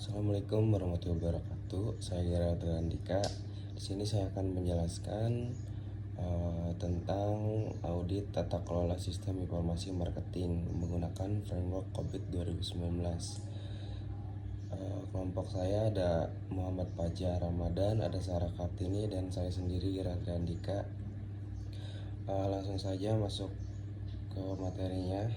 Assalamualaikum warahmatullahi wabarakatuh. Saya Geraldra Andika. Di sini saya akan menjelaskan tentang audit tata kelola sistem informasi marketing menggunakan framework COVID 2019. Kelompok saya ada Muhammad Fajar Ramadan, ada Sarah Kartini, dan saya sendiri Geraldra Andika. Langsung saja masuk ke materinya.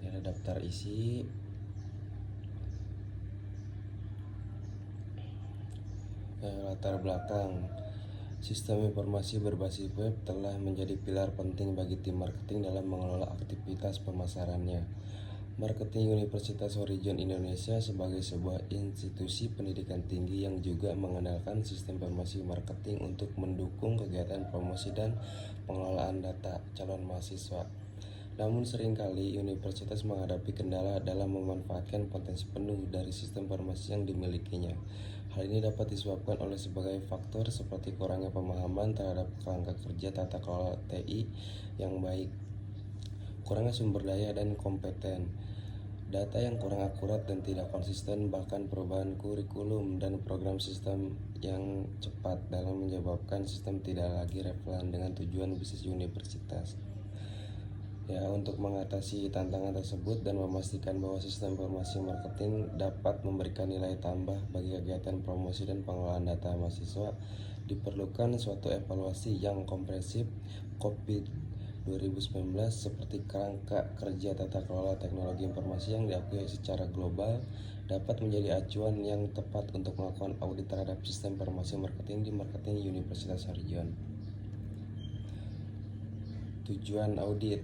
Ini ada daftar isi. Latar belakang. Sistem informasi berbasis web telah menjadi pilar penting bagi tim marketing dalam mengelola aktivitas pemasarannya. Marketing Universitas Horizon Indonesia sebagai sebuah institusi pendidikan tinggi yang juga mengandalkan sistem informasi marketing untuk mendukung kegiatan promosi dan pengelolaan data calon mahasiswa. Namun seringkali universitas menghadapi kendala dalam memanfaatkan potensi penuh dari sistem informasi yang dimilikinya. Hal ini dapat disebabkan oleh sebagai faktor seperti kurangnya pemahaman terhadap kerangka kerja tata kelola TI yang baik, kurangnya sumber daya dan kompeten, data yang kurang akurat dan tidak konsisten, bahkan perubahan kurikulum dan program sistem yang cepat dalam menyebabkan sistem tidak lagi relevan dengan tujuan bisnis universitas. Untuk mengatasi tantangan tersebut dan memastikan bahwa sistem informasi marketing dapat memberikan nilai tambah bagi kegiatan promosi dan pengelolaan data mahasiswa, diperlukan suatu evaluasi yang komprehensif COVID 2019 seperti kerangka kerja tata kelola teknologi informasi yang diakui secara global dapat menjadi acuan yang tepat untuk melakukan audit terhadap sistem informasi marketing di Marketing Universitas Horizon. Tujuan audit.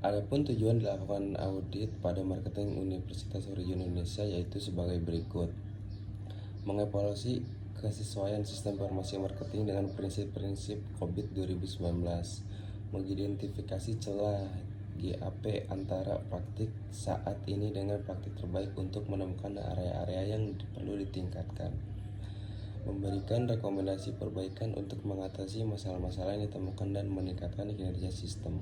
Adapun tujuan dilakukan audit pada Marketing Universitas Horizon Indonesia yaitu sebagai berikut: mengevaluasi kesesuaian sistem informasi marketing dengan prinsip-prinsip COVID 2019, mengidentifikasi celah GAP antara praktik saat ini dengan praktik terbaik untuk menemukan area-area yang perlu ditingkatkan, memberikan rekomendasi perbaikan untuk mengatasi masalah-masalah yang ditemukan dan meningkatkan kinerja sistem.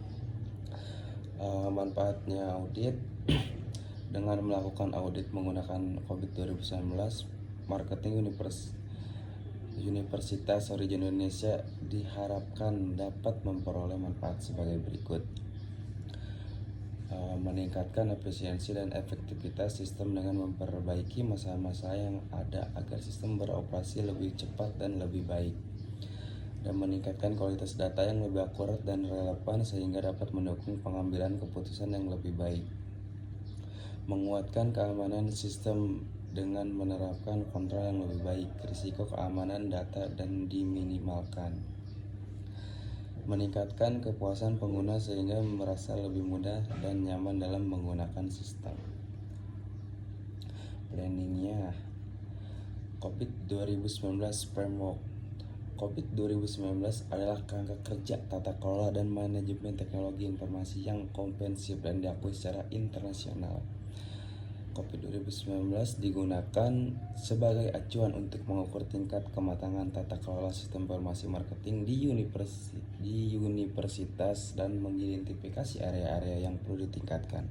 Manfaatnya audit. Dengan melakukan audit menggunakan COVID 2019, Marketing Universitas Horizon Indonesia diharapkan dapat memperoleh manfaat sebagai berikut: meningkatkan efisiensi dan efektivitas sistem dengan memperbaiki masalah-masalah yang ada agar sistem beroperasi lebih cepat dan lebih baik, dan meningkatkan kualitas data yang lebih akurat dan relevan sehingga dapat mendukung pengambilan keputusan yang lebih baik. Menguatkan keamanan sistem dengan menerapkan kontrol yang lebih baik, risiko keamanan data dan diminimalkan. Meningkatkan kepuasan pengguna sehingga merasa lebih mudah dan nyaman dalam menggunakan sistem. Planningnya. COVID 2019 Framework. COVID 2019 adalah kerangka kerja tata kelola dan manajemen teknologi informasi yang komprehensif dan diakui secara internasional. COVID 2019 digunakan sebagai acuan untuk mengukur tingkat kematangan tata kelola sistem informasi marketing di universitas dan mengidentifikasi area-area yang perlu ditingkatkan.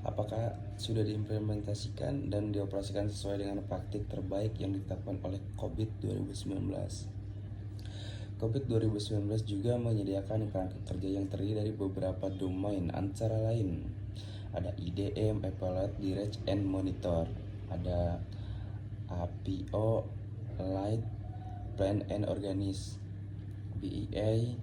Apakah sudah diimplementasikan dan dioperasikan sesuai dengan praktik terbaik yang ditetapkan oleh COVID 2019? COVID 2019 juga menyediakan kerangka kerja yang terdiri dari beberapa domain, antara lain ada IDM, Evaluate, Direct, and Monitor, ada APO, Light, Plan and Organize, BEA,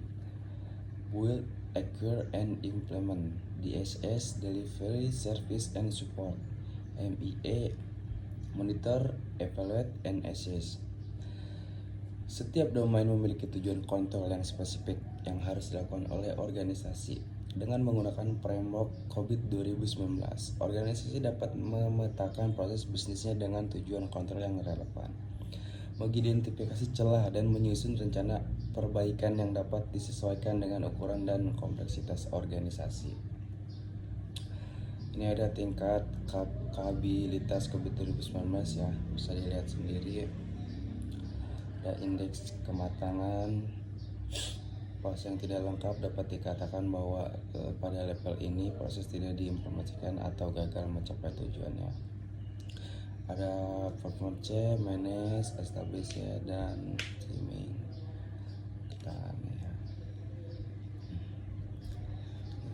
Build, Acquire, and Implement, DSS, Delivery, Service, and Support, MEA, Monitor, Evaluate, and Assess. Setiap domain memiliki tujuan kontrol yang spesifik yang harus dilakukan oleh organisasi. Dengan menggunakan framework COVID 2019, organisasi dapat memetakan proses bisnisnya dengan tujuan kontrol yang relevan, mengidentifikasi celah dan menyusun rencana perbaikan yang dapat disesuaikan dengan ukuran dan kompleksitas organisasi. Ini ada tingkat kapabilitas COVID 2019 ya, bisa dilihat sendiri. Ada indeks kematangan. Proses yang tidak lengkap dapat dikatakan bahwa pada level ini proses tidak diinformasikan atau gagal mencapai tujuannya. Ada perform C, manage, establish ya, dan streaming. Kita ya.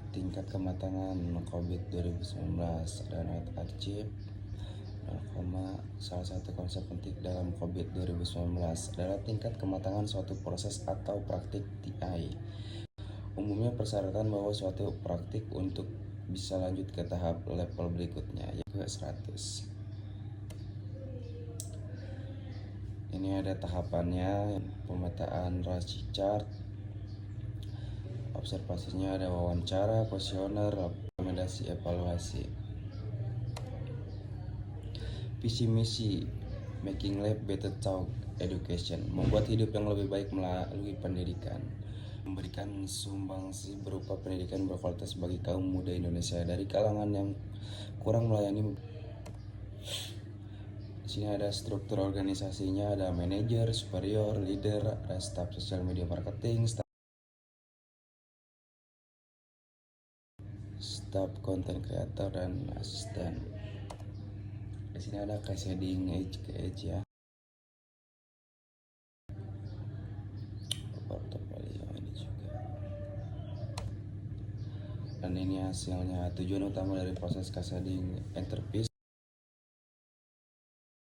Tingkat kematangan COVID 2019 ada not achieved. Salah satu konsep penting dalam COVID 2019 adalah tingkat kematangan suatu proses atau praktik TI. Umumnya persyaratan bahwa suatu praktik untuk bisa lanjut ke tahap level berikutnya yaitu 100. Ini ada tahapannya, pemetaan Raci chart, observasinya ada wawancara, kuesioner, rekomendasi, evaluasi. Visi misi Making Life Better Talk Education, membuat hidup yang lebih baik melalui pendidikan, memberikan sumbangsi berupa pendidikan berkualitas bagi kaum muda Indonesia dari kalangan yang kurang melayani. Di sini ada struktur organisasinya, ada manajer, superior, leader, ada staf sosial media marketing, staf content creator, dan asisten. Di sini ada cascading edge ke edge ya. Portofolio ini juga. Dan ini hasilnya. Tujuan utama dari proses cascading enterprise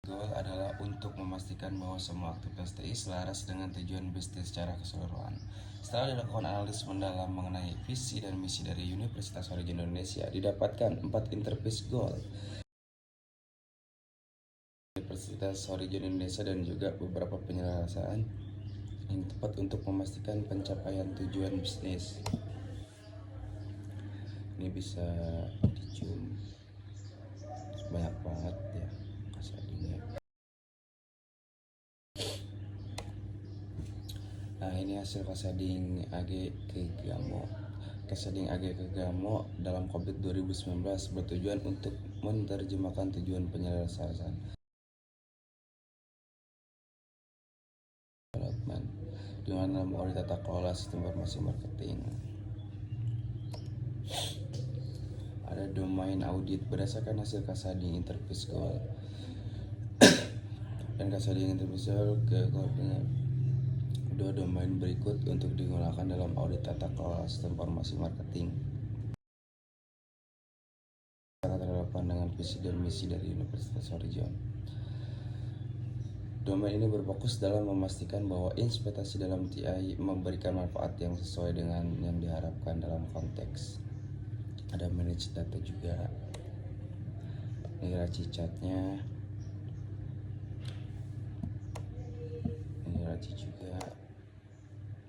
goal adalah untuk memastikan bahwa semua aktivitas TI selaras dengan tujuan bisnis secara keseluruhan. Setelah dilakukan analisis mendalam mengenai visi dan misi dari Universitas Origin Indonesia, didapatkan 4 enterprise goal Universitas Origin Indonesia dan juga beberapa penyelesaian yang tepat untuk memastikan pencapaian tujuan bisnis. Ini bisa di zoom banyak banget ya kasarnya. Nah, ini hasil cascading AG ke Gamo. Cascading AG ke Gamo dalam COVID 2019 bertujuan untuk menerjemahkan tujuan penyelesaian development di mana melalui tata kelola sistem informasi marketing. Ada domain audit berdasarkan hasil cascading interface goal dan cascading interface goal ke dua domain berikut untuk digunakan dalam audit tata kelola sistem informasi marketing sangat relevan dengan visi dan misi dari Universitas Origin. Domain ini berfokus dalam memastikan bahwa investasi dalam TI memberikan manfaat yang sesuai dengan yang diharapkan dalam konteks. Ada manage data juga. Ini Raci chatnya. Ini Raci juga.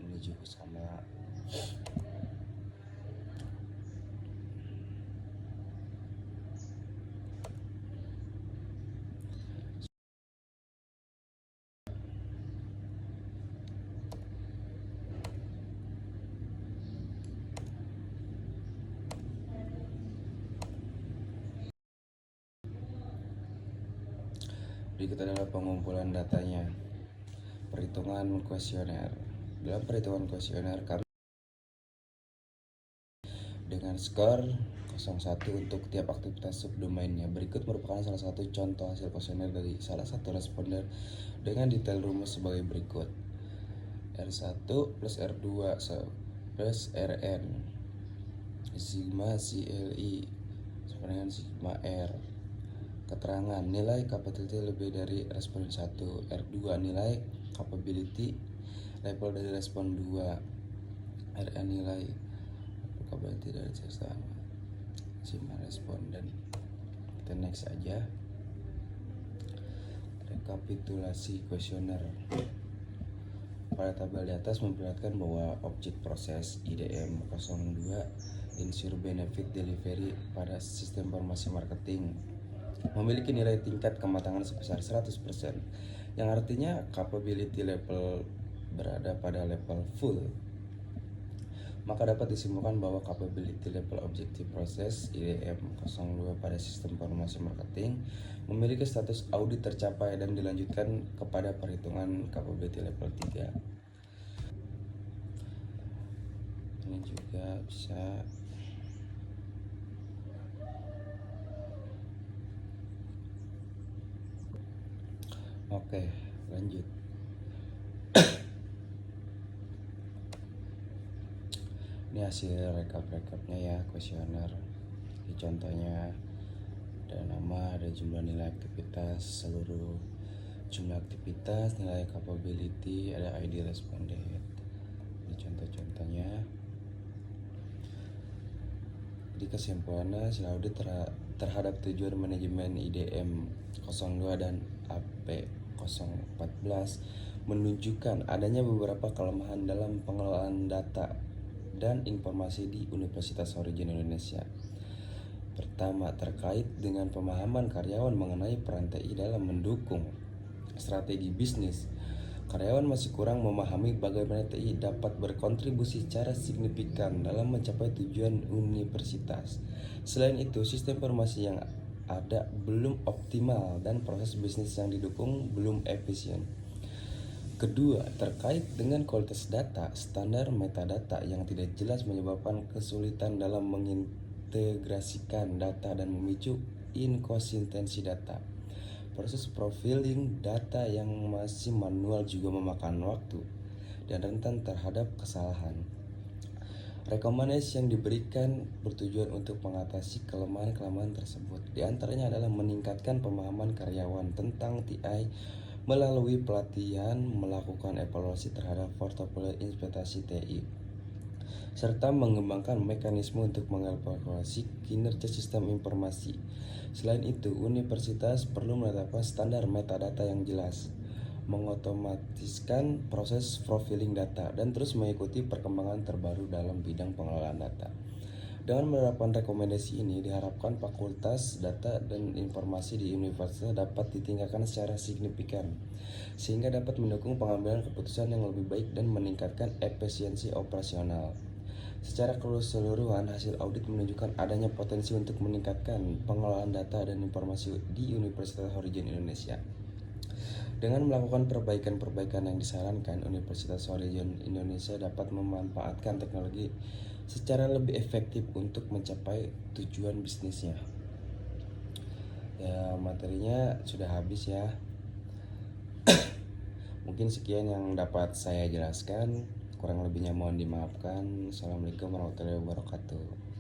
Ini juga sama. Berikut adalah pengumpulan datanya. Perhitungan kuesioner. Dalam perhitungan kuesioner kami dengan skor 01 untuk tiap aktivitas subdomainnya. Berikut merupakan salah satu contoh hasil kuesioner dari salah satu responden dengan detail rumus sebagai berikut. R1 plus R2 plus Rn sigma CLI sama dengan sigma R. Keterangan nilai capability lebih dari responden 1. R2 nilai capability level dari respon 2. Rn nilai capability dari sigma responden. Kita next aja. Rekapitulasi kuesioner. Pada tabel di atas memperlihatkan bahwa objek proses IDM 02 Ensure Benefit Delivery pada sistem informasi marketing memiliki nilai tingkat kematangan sebesar 100%, yang artinya capability level berada pada level full. Maka dapat disimpulkan bahwa capability level objective proses IDM 02 pada sistem informasi marketing memiliki status audit tercapai dan dilanjutkan kepada perhitungan capability level 3. Ini juga bisa Oke, lanjut. Ini hasil rekap-rekapnya ya, kuesioner. Ini contohnya ada nama, ada jumlah nilai aktivitas, seluruh jumlah aktivitas, nilai capability, ada ID responded. Ini contoh-contohnya. Di kesimpulannya, hasil audit terhadap tujuan manajemen IDM 02 dan AP 014 menunjukkan adanya beberapa kelemahan dalam pengelolaan data dan informasi di Universitas Horizon Indonesia. Pertama, terkait dengan pemahaman karyawan mengenai peran TI dalam mendukung strategi bisnis. Karyawan masih kurang memahami bagaimana TI dapat berkontribusi secara signifikan dalam mencapai tujuan universitas. Selain itu, sistem informasi yang ada belum optimal dan proses bisnis yang didukung belum efisien. Kedua, terkait dengan kualitas data, standar metadata yang tidak jelas menyebabkan kesulitan dalam mengintegrasikan data dan memicu inkonsistensi data. Proses profiling data yang masih manual juga memakan waktu dan rentan terhadap kesalahan. Rekomendasi yang diberikan bertujuan untuk mengatasi kelemahan-kelemahan tersebut. Di antaranya adalah meningkatkan pemahaman karyawan tentang TI melalui pelatihan, melakukan evaluasi terhadap portofolio investasi TI, serta mengembangkan mekanisme untuk mengevaluasi kinerja sistem informasi. Selain itu, universitas perlu menetapkan standar metadata yang jelas, mengotomatiskan proses profiling data, dan terus mengikuti perkembangan terbaru dalam bidang pengelolaan data. Dengan menerapkan rekomendasi ini, diharapkan fakultas data dan informasi di universitas dapat ditingkatkan secara signifikan, sehingga dapat mendukung pengambilan keputusan yang lebih baik dan meningkatkan efisiensi operasional. Secara keseluruhan, hasil audit menunjukkan adanya potensi untuk meningkatkan pengelolaan data dan informasi di Universitas Horizon Indonesia. Dengan melakukan perbaikan-perbaikan yang disarankan, Universitas Horizon Indonesia dapat memanfaatkan teknologi secara lebih efektif untuk mencapai tujuan bisnisnya. Ya, materinya sudah habis ya. Mungkin sekian yang dapat saya jelaskan. Kurang lebihnya mohon dimaafkan. Assalamualaikum warahmatullahi wabarakatuh.